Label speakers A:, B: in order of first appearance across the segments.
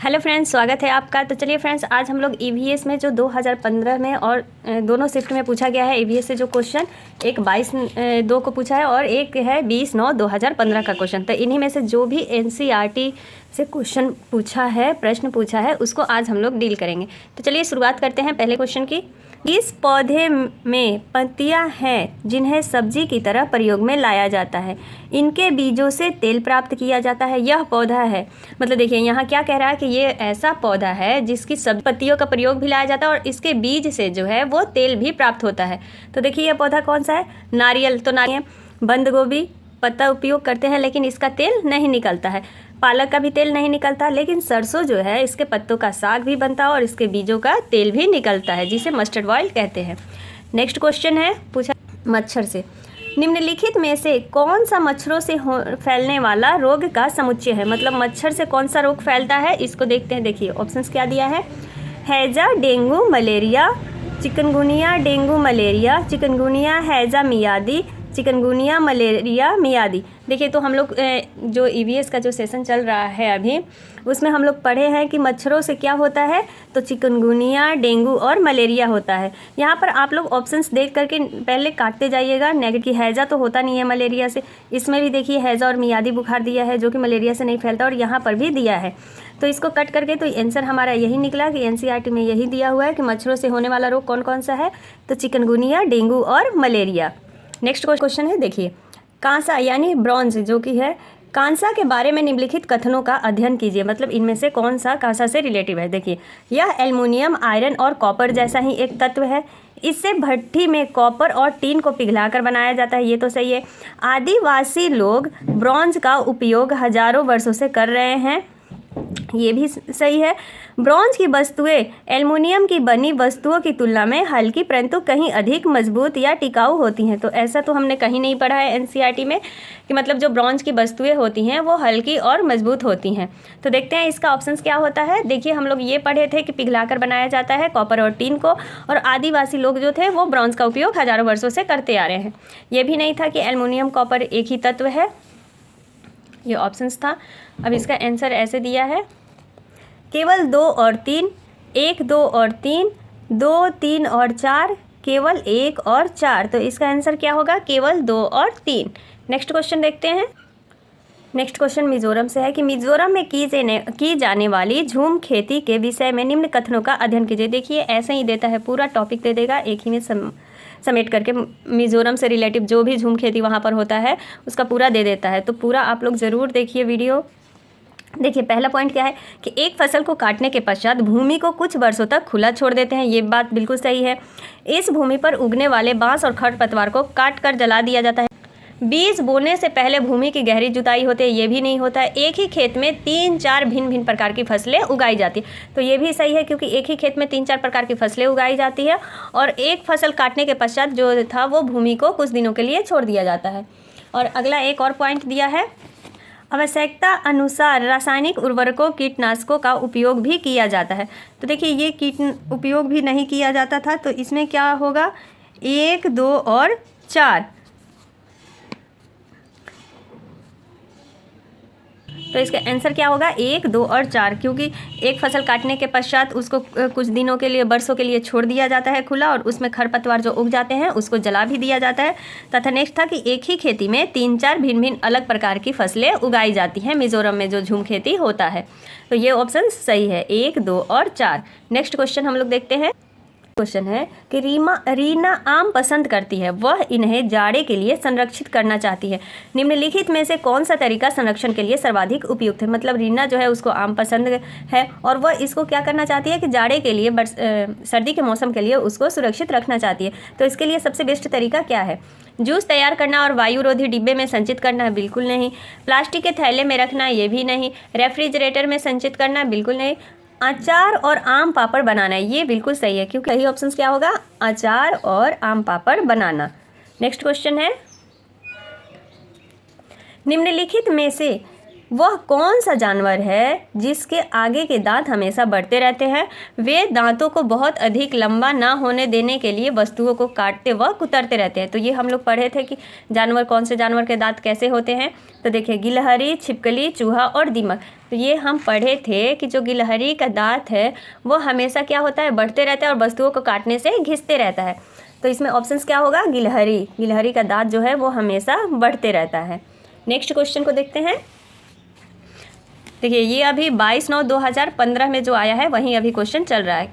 A: Hello friends, स्वागत है आपका। तो चलिए फ्रेंड्स, आज हम लोग ईवीएस में जो 2015 में और दोनों शिफ्ट में पूछा गया है ईवीएस से जो क्वेश्चन, एक 22/2 को पूछा है और एक है 20/9/2015 का क्वेश्चन। तो इन्हीं में से जो भी एनसीईआरटी से क्वेश्चन पूछा है, प्रश्न पूछा है, उसको आज हम लोग डील करेंगे। तो चलिए शुरुआत करते हैं पहले क्वेश्चन की। इस पौधे में पत्तियां हैं जिन्हें सब्जी की तरह प्रयोग में लाया जाता है। इनके बीजों से तेल प्राप्त किया जाता है। यह पौधा है, मतलब देखिए यहाँ क्या कह रहा है कि ये ऐसा पौधा है जिसकी सब पत्तियों का प्रयोग भी लाया जाता है और इसके बीज से जो है वो तेल भी प्राप्त होता है। तो देखिए यह पौधा कौन सा है? नारियल। तो नारियल, बंद गोभी पत्ता उपयोग करते हैं लेकिन इसका तेल नहीं निकलता है। पालक का भी तेल नहीं निकलता, लेकिन सरसों जो है इसके पत्तों का साग भी बनता है और इसके बीजों का तेल भी निकलता है, जिसे मस्टर्ड ऑयल कहते हैं। नेक्स्ट क्वेश्चन है, पूछा मच्छर से, निम्नलिखित में से कौन सा मच्छरों से फैलने वाला रोग का समुच्चय है? मतलब मच्छर से कौन सा रोग फैलता है, इसको देखते हैं। देखिए ऑप्शंस क्या दिया है। हैजा, dengue, malaria, chikungunya, dengue, malaria, chikungunya, हैजा, मियादी, चिकनगुनिया, मलेरिया, मियादी। देखिए तो हम लोग जो ईवीएस का जो सेशन चल रहा है अभी, उसमें हम लोग पढ़े हैं कि मच्छरों से क्या होता है, तो चिकनगुनिया, डेंगू और मलेरिया होता है। यहाँ पर आप लोग ऑप्शंस देख करके पहले काटते जाइएगा। नेगेटिव, हैजा तो होता नहीं है मलेरिया से। इसमें भी देखिए हैजा और मियादी बुखार दिया है जो कि मलेरिया से नहीं फैलता, और यहाँ पर भी दिया है। तो इसको कट करके तो आंसर हमारा यही निकला कि एनसीईआरटी में यही दिया हुआ है कि मच्छरों से होने वाला रोग कौन कौन सा है, तो चिकनगुनिया, डेंगू और मलेरिया। नेक्स्ट क्वेश्चन है, देखिए कांसा यानी ब्रॉन्ज जो कि है, कांसा के बारे में निम्नलिखित कथनों का अध्ययन कीजिए। मतलब इनमें से कौन सा कांसा से रिलेटिव है। देखिए यह एल्युमिनियम, आयरन और कॉपर जैसा ही एक तत्व है। इससे भट्ठी में कॉपर और टीन को पिघलाकर बनाया जाता है, ये तो सही है। आदिवासी लोग ब्रॉन्ज का उपयोग हजारों वर्षों से कर रहे हैं, ये भी सही है। ब्रॉन्ज की वस्तुएं एल्युमिनियम की बनी वस्तुओं की तुलना में हल्की परंतु कहीं अधिक मजबूत या टिकाऊ होती हैं। तो ऐसा तो हमने कहीं नहीं पढ़ा है एनसीईआरटी में कि मतलब जो ब्रॉन्ज की वस्तुएं होती हैं वो हल्की और मजबूत होती हैं। तो देखते हैं इसका ऑप्शंस क्या होता है। देखिए हम लोग ये पढ़े थे कि पिघलाकर बनाया जाता है कॉपर और टीन को, और आदिवासी लोग जो थे वो ब्रॉन्ज का उपयोग हजारों वर्षों से करते आ रहे हैं। ये भी नहीं था कि एल्युमिनियम कॉपर एक ही तत्व है, ये ऑप्शंस था। अब इसका आंसर ऐसे दिया है, केवल 2 और 3, 1, 2 और 3, 2, 3 और 4, केवल 1 और 4। तो इसका आंसर क्या होगा? केवल 2 और 3। नेक्स्ट क्वेश्चन देखते हैं। नेक्स्ट क्वेश्चन मिजोरम से है कि मिजोरम में की जाने वाली झूम खेती के विषय में निम्न कथनों का अध्ययन कीजिए। देखिए ऐसे ही देता है, पूरा टॉपिक दे देगा एक ही में समेट करके। मिजोरम से रिलेटिव जो भी झूम खेती वहाँ पर होता है उसका पूरा दे देता है। तो पूरा आप लोग ज़रूर देखिए वीडियो। देखिए पहला पॉइंट क्या है कि एक फसल को काटने के पश्चात भूमि को कुछ वर्षों तक खुला छोड़ देते हैं, ये बात बिल्कुल सही है। इस भूमि पर उगने वाले बांस और खरपतवार को काट कर जला दिया जाता है। बीज बोने से पहले भूमि की गहरी जुताई होती है, ये भी नहीं होता है। एक ही खेत में 3-4 भिन्न भिन्न प्रकार की फसलें उगाई जाती है, तो ये भी सही है क्योंकि एक ही खेत में 3-4 प्रकार की फसलें उगाई जाती है। और एक फसल काटने के पश्चात जो था वो भूमि को कुछ दिनों के लिए छोड़ दिया जाता है। और अगला एक और पॉइंट दिया है, आवश्यकता अनुसार रासायनिक उर्वरकों, कीटनाशकों का उपयोग भी किया जाता है। तो देखिए ये उपयोग भी नहीं किया जाता था, तो इसमें क्या होगा? 1, 2 और 4। तो इसका आंसर क्या होगा? 1, 2 और 4, क्योंकि एक फसल काटने के पश्चात उसको कुछ दिनों के लिए, वर्षों के लिए छोड़ दिया जाता है खुला, और उसमें खरपतवार जो उग जाते हैं उसको जला भी दिया जाता है। तथा नेक्स्ट था कि एक ही खेती में 3-4 भिन्न भिन्न अलग प्रकार की फसलें उगाई जाती हैं मिजोरम में जो झूम खेती होता है। तो ये ऑप्शन सही है, 1, 2 और 4। नेक्स्ट क्वेश्चन हम लोग देखते हैं। क्वेश्चन है कि रीना आम पसंद करती है, वह इन्हें जाड़े के लिए संरक्षित करना चाहती है। निम्नलिखित में से कौन सा तरीका संरक्षण के लिए सर्वाधिक उपयुक्त है? मतलब रीना जो है उसको आम पसंद है और वह इसको क्या करना चाहती है कि जाड़े के लिए, सर्दी के मौसम के लिए उसको सुरक्षित रखना चाहती है। तो इसके लिए सबसे बेस्ट तरीका क्या है? जूस तैयार करना और वायुरोधी डिब्बे में संचित करना, बिल्कुल नहीं। प्लास्टिक के थैले में रखना, ये भी नहीं। रेफ्रिजरेटर में संचित करना, बिल्कुल नहीं। अचार और आम पापड़ बनाना, ये बिल्कुल सही है क्योंकि सही ऑप्शन क्या होगा? अचार और आम पापड़ बनाना। नेक्स्ट क्वेश्चन है, निम्नलिखित में से वह कौन सा जानवर है जिसके आगे के दांत हमेशा बढ़ते रहते हैं? वे दांतों को बहुत अधिक लंबा ना होने देने के लिए वस्तुओं को काटते व कुतरते रहते हैं। तो ये हम लोग पढ़े थे कि जानवर, कौन से जानवर के दांत कैसे होते हैं। तो देखिए, गिलहरी, छिपकली, चूहा और दीमक। तो ये हम पढ़े थे कि जो गिलहरी का दांत है वो हमेशा क्या होता है, बढ़ते रहता है और वस्तुओं को काटने से घिसते रहता है। तो इसमें ऑप्शंस क्या होगा? गिलहरी। गिलहरी का दांत जो है वो हमेशा बढ़ते रहता है। नेक्स्ट क्वेश्चन को देखते हैं। देखिए, ये अभी 22/9/2015 में जो आया है वहीं अभी क्वेश्चन चल रहा है,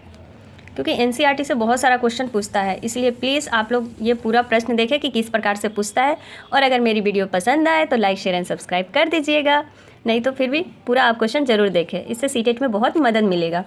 A: क्योंकि एनसीईआरटी से बहुत सारा क्वेश्चन पूछता है, इसलिए प्लीज़ आप लोग ये पूरा प्रश्न देखें कि किस प्रकार से पूछता है। और अगर मेरी वीडियो पसंद आए तो लाइक, शेयर एंड सब्सक्राइब कर दीजिएगा, नहीं तो फिर भी पूरा आप क्वेश्चन जरूर देखें, इससे सीटेट में बहुत मदद मिलेगा।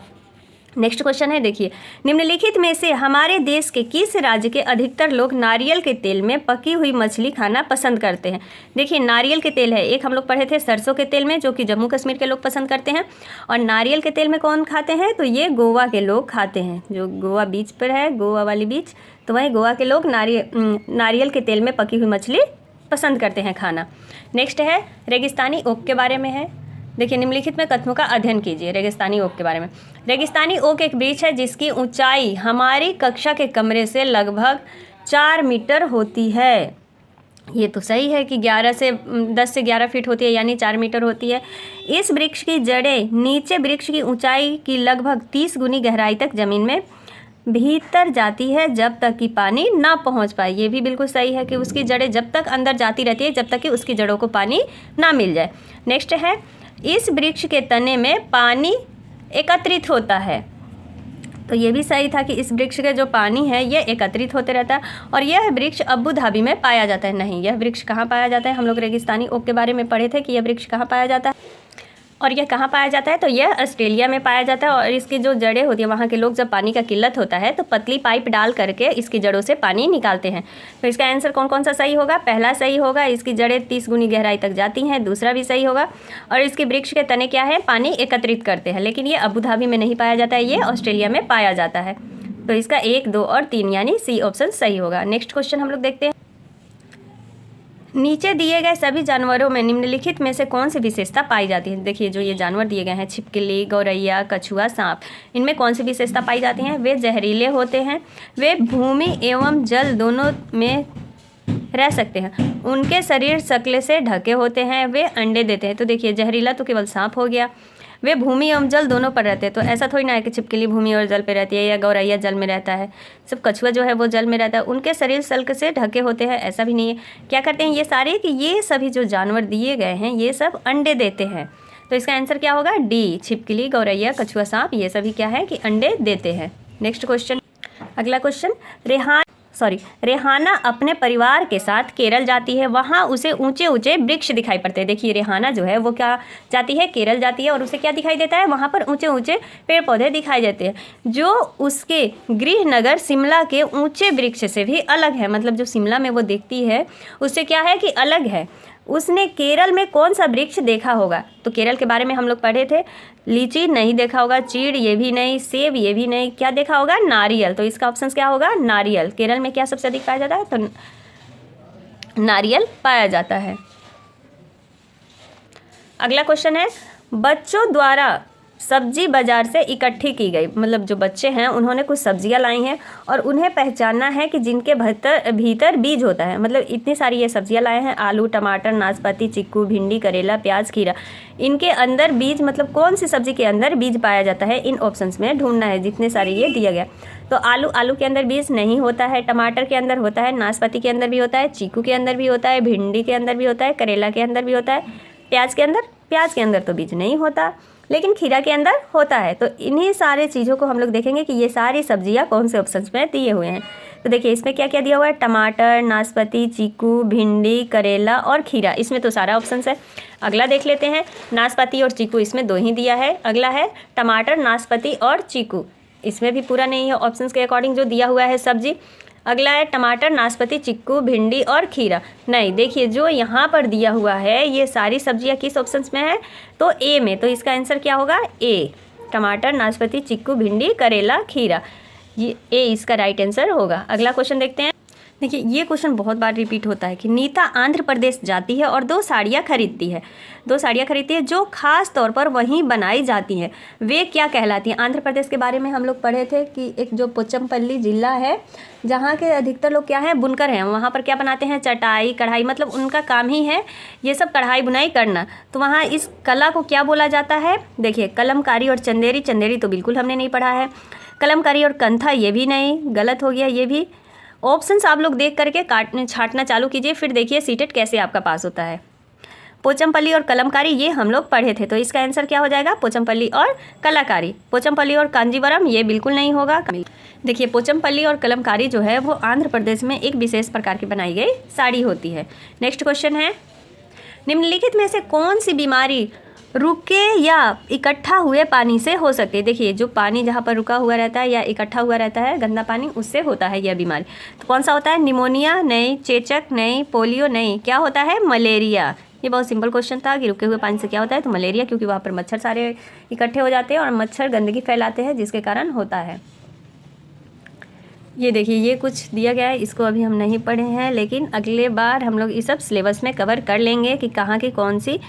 A: नेक्स्ट क्वेश्चन है, देखिए, निम्नलिखित में से हमारे देश के किस राज्य के अधिकतर लोग नारियल के तेल में पकी हुई मछली खाना पसंद करते हैं? देखिए, नारियल के तेल है, एक हम लोग पढ़े थे सरसों के तेल में, जो कि जम्मू कश्मीर के लोग पसंद करते हैं। और नारियल के तेल में कौन खाते हैं? तो ये गोवा के लोग खाते हैं, जो गोवा बीच पर है, गोवा वाली बीच, तो वहीं गोवा के लोग नारियल के तेल में पकी हुई मछली पसंद करते हैं खाना। नेक्स्ट है, रेगिस्तानी ओक के बारे में है। देखिए, निम्नलिखित में कथनों का अध्ययन कीजिए रेगिस्तानी ओक के बारे में। रेगिस्तानी ओक एक वृक्ष है जिसकी ऊंचाई हमारी कक्षा के कमरे से लगभग 4 मीटर होती है। ये तो सही है कि 10 से 11 फीट होती है, यानी 4 मीटर होती है। इस वृक्ष की जड़ें नीचे वृक्ष की ऊंचाई की लगभग 30 गुनी गहराई तक जमीन में भीतर जाती है जब तक कि पानी ना पहुंच पाए। ये भी बिल्कुल सही है कि उसकी जड़ें जब तक अंदर जाती रहती है जब तक कि उसकी जड़ों को पानी ना मिल जाए। नेक्स्ट है, इस वृक्ष के तने में पानी एकत्रित होता है। तो ये भी सही था कि इस वृक्ष के जो पानी है ये एकत्रित होते रहता है। और यह वृक्ष अबू धाबी में पाया जाता है। नहीं, यह वृक्ष कहाँ पाया जाता है? हम लोग रेगिस्तानी ओक के बारे में पढ़े थे कि यह वृक्ष कहाँ पाया जाता है, और यह कहाँ पाया जाता है? तो यह ऑस्ट्रेलिया में पाया जाता है। और इसकी जो जड़ें होती है, वहाँ के लोग जब पानी का किल्लत होता है तो पतली पाइप डाल करके इसकी जड़ों से पानी निकालते हैं। तो इसका आंसर कौन कौन सा सही होगा? पहला सही होगा, इसकी जड़ें 30 गुनी गहराई तक जाती हैं। दूसरा भी सही होगा। और इसके वृक्ष के तने क्या है? पानी एकत्रित करते हैं। लेकिन ये अबू धाबी में नहीं पाया जाता है, ये ऑस्ट्रेलिया में पाया जाता है। तो इसका 1, 2 और 3 यानी सी ऑप्शन सही होगा। नेक्स्ट क्वेश्चन हम लोग देखते हैं। नीचे दिए गए सभी जानवरों में निम्नलिखित में से कौन सी विशेषता पाई जाती है? देखिए, जो ये जानवर दिए गए हैं, छिपकली, गौरैया, कछुआ, सांप, इनमें कौन सी विशेषता पाई जाती हैं? वे जहरीले होते हैं, वे भूमि एवं जल दोनों में रह सकते हैं, उनके शरीर शक्ल से ढके होते हैं, वे अंडे देते हैं। तो देखिए, जहरीला तो केवल सांप हो गया, वे भूमि एवं जल दोनों पर रहते हैं। तो ऐसा थोड़ी ना है कि छिपकली भूमि और जल पे रहती है या गौरैया जल में रहता है, सिर्फ कछुआ जो है वो जल में रहता है। उनके शरीर शल्क से ढके होते हैं, ऐसा भी नहीं है। क्या करते हैं ये सारे? कि ये सभी जो जानवर दिए गए हैं ये सब अंडे देते हैं। तो इसका आंसर क्या होगा? डी। छिपकली, गौरैया, कछुआ, सांप, ये सभी क्या है कि अंडे देते हैं। नेक्स्ट क्वेश्चन, अगला क्वेश्चन, रेहाना अपने परिवार के साथ केरल जाती है, वहाँ उसे ऊंचे ऊंचे वृक्ष दिखाई पड़ते हैं। देखिए, रेहाना जो है वो क्या जाती है? केरल जाती है, और उसे क्या दिखाई देता है? वहाँ पर ऊंचे ऊंचे पेड़ पौधे दिखाई देते हैं, जो उसके गृह नगर शिमला के ऊंचे वृक्ष से भी अलग है। मतलब जो शिमला में वो देखती है उससे क्या है कि अलग है। उसने केरल में कौन सा वृक्ष देखा होगा? तो केरल के बारे में हम लोग पढ़े थे, लीची नहीं देखा होगा, चीड़ ये भी नहीं, सेब ये भी नहीं, क्या देखा होगा? नारियल। तो इसका ऑप्शन क्या होगा? नारियल। केरल में क्या सबसे अधिक पाया जाता है? तो नारियल पाया जाता है। अगला क्वेश्चन है, बच्चों द्वारा सब्जी बाजार से इकट्ठी की गई, मतलब जो बच्चे हैं उन्होंने कुछ सब्जियां लाई हैं और उन्हें पहचानना है कि जिनके भीतर बीज होता है। मतलब इतनी सारी ये सब्जियां लाए हैं, आलू, टमाटर, नाशपाती, चिक्कू, भिंडी, करेला, प्याज, खीरा, इनके अंदर बीज, मतलब कौन सी सब्जी के अंदर बीज पाया जाता है, इन ऑप्शंस में ढूंढना है जितने सारे ये दिया गया। तो आलू के अंदर बीज नहीं होता है, टमाटर के अंदर होता है, नाशपाती के अंदर भी होता है, चीकू के अंदर भी होता है, भिंडी के अंदर भी होता है, करेला के अंदर भी होता है, प्याज के अंदर तो बीज नहीं होता, लेकिन खीरा के अंदर होता है। तो इन्हीं सारे चीज़ों को हम लोग देखेंगे कि ये सारी सब्जियां कौन से ऑप्शंस में दिए हुए हैं। तो देखिए, इसमें क्या क्या दिया हुआ है? टमाटर, नाशपाती, चीकू, भिंडी, करेला और खीरा, इसमें तो सारा ऑप्शंस है। अगला देख लेते हैं, नाशपाती और चीकू, इसमें 2 ही दिया है। अगला है टमाटर, नाशपाती और चीकू, इसमें भी पूरा नहीं है ऑप्शंस के अकॉर्डिंग जो दिया हुआ है सब्जी। अगला है टमाटर, नाशपाती, चिक्कू, भिंडी और खीरा, नहीं। देखिए, जो यहाँ पर दिया हुआ है ये सारी सब्जियाँ किस ऑप्शंस में है? तो ए में। तो इसका आंसर क्या होगा? ए। टमाटर, नाशपाती, चिक्कू, भिंडी, करेला, खीरा, ये ए इसका राइट आंसर होगा। अगला क्वेश्चन देखते हैं। देखिए ये क्वेश्चन बहुत बार रिपीट होता है कि नीता आंध्र प्रदेश जाती है और 2 साड़ियाँ खरीदती है। 2 साड़ियाँ खरीदती है जो खास तौर पर वहीं बनाई जाती हैं, वे क्या कहलाती हैं। आंध्र प्रदेश के बारे में हम लोग पढ़े थे कि एक जो पोचमपल्ली जिला है जहाँ के अधिकतर लोग क्या हैं, बुनकर हैं। वहाँ पर क्या बनाते हैं, चटाई कढ़ाई, मतलब उनका काम ही है ये सब कढ़ाई बुनाई करना। तो वहाँ इस कला को क्या बोला जाता है, देखिए कलमकारी और चंदेरी। चंदेरी तो बिल्कुल हमने नहीं पढ़ा है। कलमकारी और कंथा ये भी नहीं, गलत हो गया ये भी। ऑप्शंस आप लोग देख करके छांटना चालू कीजिए, फिर देखिए सीटेट कैसे आपका पास होता है। पोचमपल्ली और कलमकारी ये हम लोग पढ़े थे, तो इसका आंसर क्या हो जाएगा, पोचमपल्ली और कलाकारी। पोचमपल्ली और कांजीवरम ये बिल्कुल नहीं होगा। देखिए पोचमपल्ली और कलमकारी जो है वो आंध्र प्रदेश में एक विशेष प्रकार की बनाई गई साड़ी होती है। नेक्स्ट क्वेश्चन है, निम्नलिखित में से कौन सी बीमारी रुके या इकट्ठा हुए पानी से हो सकती है। देखिए जो पानी जहाँ पर रुका हुआ रहता है या इकट्ठा हुआ रहता है गंदा पानी, उससे होता है यह बीमारी। तो कौन सा होता है, निमोनिया नहीं, चेचक नहीं, पोलियो नहीं, क्या होता है, मलेरिया। ये बहुत सिंपल क्वेश्चन था कि रुके हुए पानी से क्या होता है, तो मलेरिया, क्योंकि वहाँ पर मच्छर सारे इकट्ठे हो जाते हैं और मच्छर गंदगी फैलाते हैं जिसके कारण होता है। ये देखिए ये कुछ दिया गया है, इसको अभी हम नहीं पढ़े हैं, लेकिन अगले बार हम लोग इस सब सिलेबस में कवर कर लेंगे कि कहाँ की कौन सी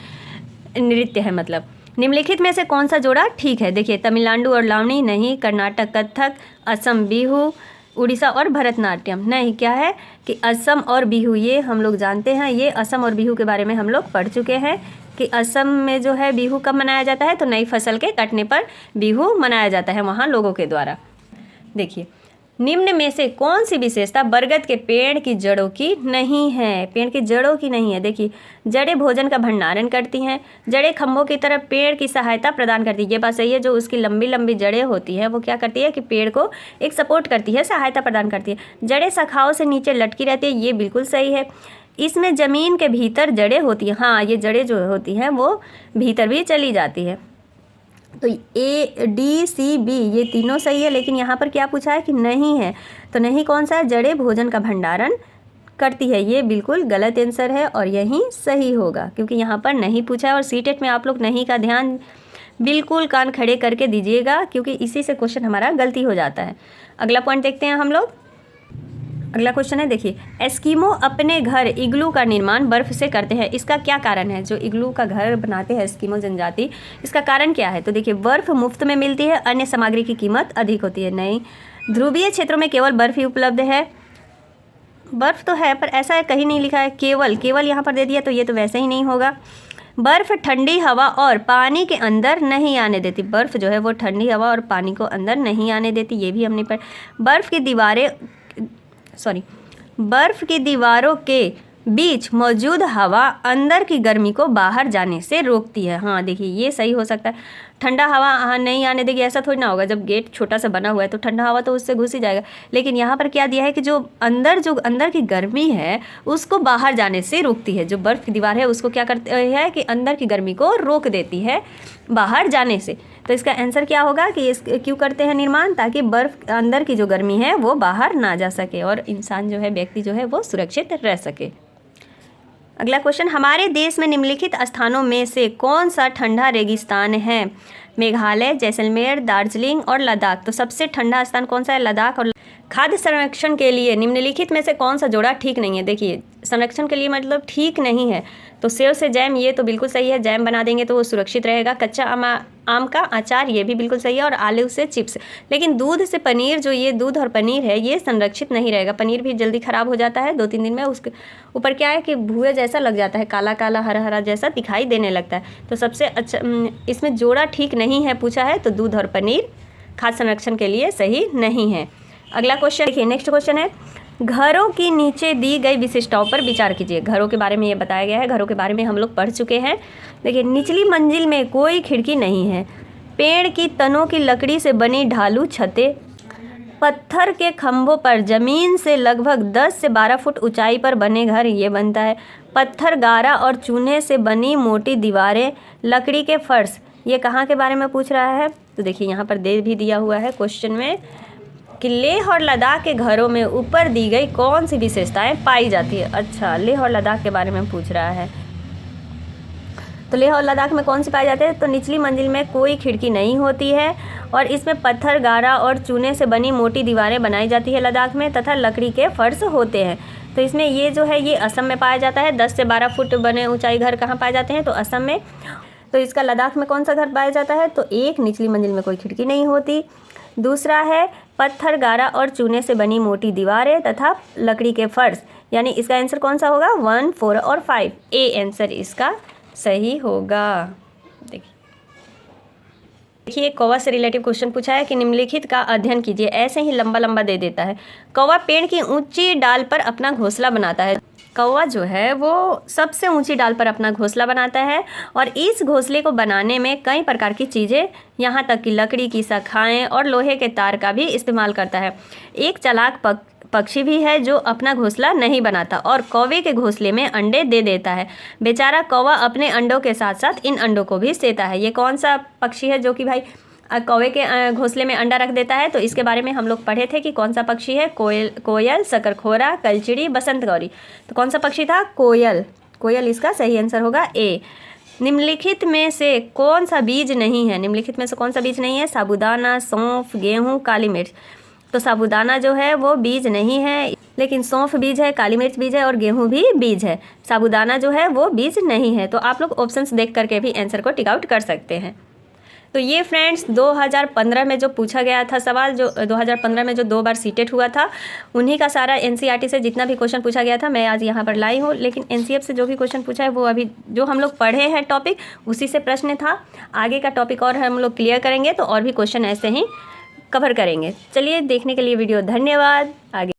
A: नृत्य है। मतलब निम्नलिखित में से कौन सा जोड़ा ठीक है। देखिए तमिलनाडु और लावणी नहीं, कर्नाटक कथक, असम बिहू, उड़ीसा और भरतनाट्यम नहीं। क्या है कि असम और बिहू, ये हम लोग जानते हैं। ये असम और बिहू के बारे में हम लोग पढ़ चुके हैं कि असम में जो है बिहू कब मनाया जाता है, तो नई फसल के कटने पर बिहू मनाया जाता है वहाँ लोगों के द्वारा। देखिए निम्न में से कौन सी विशेषता बरगद के पेड़ की जड़ों की नहीं है। पेड़ की जड़ों की नहीं है। देखिए जड़ें भोजन का भंडारण करती हैं, जड़ें खंभों की तरह पेड़ की सहायता प्रदान करती है। ये बात सही है, जो उसकी लंबी लंबी जड़ें होती है वो क्या करती है कि पेड़ को एक सपोर्ट करती है, सहायता प्रदान करती है। जड़ें शाखाओं से नीचे लटकी रहती है, ये बिल्कुल सही है। इसमें ज़मीन के भीतर जड़ें होती हैं, हाँ ये जड़ें जो होती हैं वो भीतर भी चली जाती है। तो A D C B ये तीनों सही है, लेकिन यहाँ पर क्या पूछा है कि नहीं है, तो नहीं कौन सा है, जड़ें भोजन का भंडारण करती है, ये बिल्कुल गलत आंसर है और यही सही होगा क्योंकि यहाँ पर नहीं पूछा है। और सीटेट में आप लोग नहीं का ध्यान बिल्कुल कान खड़े करके दीजिएगा क्योंकि इसी से क्वेश्चन हमारा गलती हो जाता है। अगला पॉइंट देखते हैं हम लोग। अगला क्वेश्चन है, देखिए एस्किमो अपने घर इग्लू का निर्माण बर्फ से करते हैं, इसका क्या कारण है। जो इग्लू का घर बनाते हैं एस्किमो जनजाति, इसका कारण क्या है। तो देखिए बर्फ मुफ्त में मिलती है, अन्य सामग्री की कीमत अधिक होती है। नहीं, ध्रुवीय क्षेत्रों में केवल बर्फ ही उपलब्ध है। बर्फ तो है पर ऐसा है कहीं नहीं लिखा है, केवल यहाँ पर दे दिया, तो ये तो वैसे ही नहीं होगा। बर्फ ठंडी हवा और पानी के अंदर नहीं आने देती। बर्फ जो है वो ठंडी हवा और पानी को अंदर नहीं आने देती, ये भी हमने बर्फ की दीवारों के बीच मौजूद हवा अंदर की गर्मी को बाहर जाने से रोकती है। हाँ देखिए ये सही हो सकता है। ठंडा हवा नहीं आने देगी ऐसा थोड़ी ना होगा, जब गेट छोटा सा बना हुआ है तो ठंडा हवा तो उससे घुस ही जाएगा। लेकिन यहाँ पर क्या दिया है कि जो अंदर की गर्मी है उसको बाहर जाने से रोकती है। जो बर्फ़ की दीवार है उसको क्या करती है कि अंदर की गर्मी को रोक देती है बाहर जाने से। तो इसका आंसर क्या होगा कि क्यों करते हैं निर्माण, ताकि बर्फ़ अंदर की जो गर्मी है वो बाहर ना जा सके और इंसान जो है, व्यक्ति जो है वो सुरक्षित रह सके। अगला क्वेश्चन, हमारे देश में निम्नलिखित स्थानों में से कौन सा ठंडा रेगिस्तान है। मेघालय, जैसलमेर, दार्जिलिंग और लद्दाख। तो सबसे ठंडा स्थान कौन सा है, लद्दाख। और खाद्य संरक्षण के लिए निम्नलिखित में से कौन सा जोड़ा ठीक नहीं है। देखिए संरक्षण के लिए मतलब ठीक नहीं है, तो सेव से जैम ये तो बिल्कुल सही है, जैम बना देंगे तो वो सुरक्षित रहेगा। कच्चा आम का अचार ये भी बिल्कुल सही है, और आलू से चिप्स। लेकिन दूध से पनीर, जो ये दूध और पनीर है ये संरक्षित नहीं रहेगा। पनीर भी जल्दी ख़राब हो जाता है, 2-3 दिन में उसके ऊपर क्या है कि भूए जैसा लग जाता है, काला काला हरा हरा जैसा दिखाई देने लगता है। तो सबसे अच्छा इसमें जोड़ा ठीक नहीं है पूछा है, तो दूध और पनीर खाद्य संरक्षण के लिए सही नहीं है। अगला क्वेश्चन देखिए, नेक्स्ट क्वेश्चन है, घरों की नीचे दी गई विशिष्टताओं पर विचार कीजिए। घरों के बारे में ये बताया गया है, घरों के बारे में हम लोग पढ़ चुके हैं। देखिए निचली मंजिल में कोई खिड़की नहीं है, पेड़ की तनों की लकड़ी से बनी ढालू छतें, पत्थर के खंभों पर जमीन से लगभग 10 से 12 फुट ऊंचाई पर बने घर, ये बनता है। पत्थर, गारा और चूने से बनी मोटी दीवारें, लकड़ी के फर्श, ये कहाँ के बारे में पूछ रहा है। तो देखिए यहाँ पर दे भी दिया हुआ है क्वेश्चन में कि लेह और लद्दाख के घरों में ऊपर दी गई कौन सी विशेषताएं पाई जाती है। अच्छा, लेह और लद्दाख के बारे में पूछ रहा है। तो लेह और लद्दाख में कौन से पाए जाते हैं? तो निचली मंजिल में कोई खिड़की नहीं होती है और इसमें पत्थर, गारा और चूने से बनी मोटी दीवारें बनाई जाती है लद्दाख में, तथा लकड़ी के फर्श होते हैं। तो इसमें ये जो है ये असम में पाया जाता है। 10 से 12 फुट बने ऊंचाई घर कहाँ पाए जाते हैं? तो असम में। तो इसका लद्दाख में कौन सा घर पाया जाता है? तो एक, निचली मंजिल में कोई खिड़की नहीं होती। दूसरा है पत्थर, गारा और चूने से बनी मोटी दीवारें तथा लकड़ी के फर्श। यानी इसका आंसर कौन सा होगा? 1, 4 और 5। ए आंसर इसका सही होगा। देखिए कौवा से रिलेटिव क्वेश्चन पूछा है कि निम्नलिखित का अध्ययन कीजिए। ऐसे ही लंबा लंबा दे देता है। कौवा पेड़ की ऊंची डाल पर अपना घोंसला बनाता है। कौवा जो है वो सबसे ऊंची डाल पर अपना घोंसला बनाता है और इस घोंसले को बनाने में कई प्रकार की चीज़ें, यहाँ तक कि लकड़ी की शाखाएं और लोहे के तार का भी इस्तेमाल करता है। एक चालाक पक्षी भी है जो अपना घोंसला नहीं बनाता और कौवे के घोंसले में अंडे दे देता है। बेचारा कौवा अपने अंडों के साथ साथ इन अंडों को भी सेता है। ये कौन सा पक्षी है जो कि भाई कौवे के घोंसले में अंडा रख देता है? तो इसके बारे में हम लोग पढ़े थे कि कौन सा पक्षी है? कोयल, शकरखोरा, कलचिड़ी, बसंत गौरी। तो कौन सा पक्षी था? कोयल। कोयल इसका सही आंसर होगा ए। निम्नलिखित में से कौन सा बीज नहीं है? निम्नलिखित में से कौन सा बीज नहीं है? साबूदाना, सौंफ, गेहूँ, काली मिर्च। तो साबूदाना जो है वो बीज नहीं है, लेकिन सौंफ बीज है, काली मिर्च बीज है और गेहूं भी बीज है। साबूदाना जो है वो बीज नहीं है। तो आप लोग ऑप्शंस देख करके भी आंसर को टिक आउट कर सकते हैं। तो ये फ्रेंड्स 2015 में जो पूछा गया था सवाल, जो 2015 में जो 2 बार सीटेट हुआ था, उन्हीं का सारा एनसीईआरटी से जितना भी क्वेश्चन पूछा गया था मैं आज यहाँ पर लाई हूँ। लेकिन एनसीएफ से जो भी क्वेश्चन पूछा है वो अभी जो हम लोग पढ़े हैं टॉपिक उसी से प्रश्न था। आगे का टॉपिक और हम लोग क्लियर करेंगे तो और भी क्वेश्चन ऐसे ही कवर करेंगे। चलिए देखने के लिए वीडियो धन्यवाद। आगे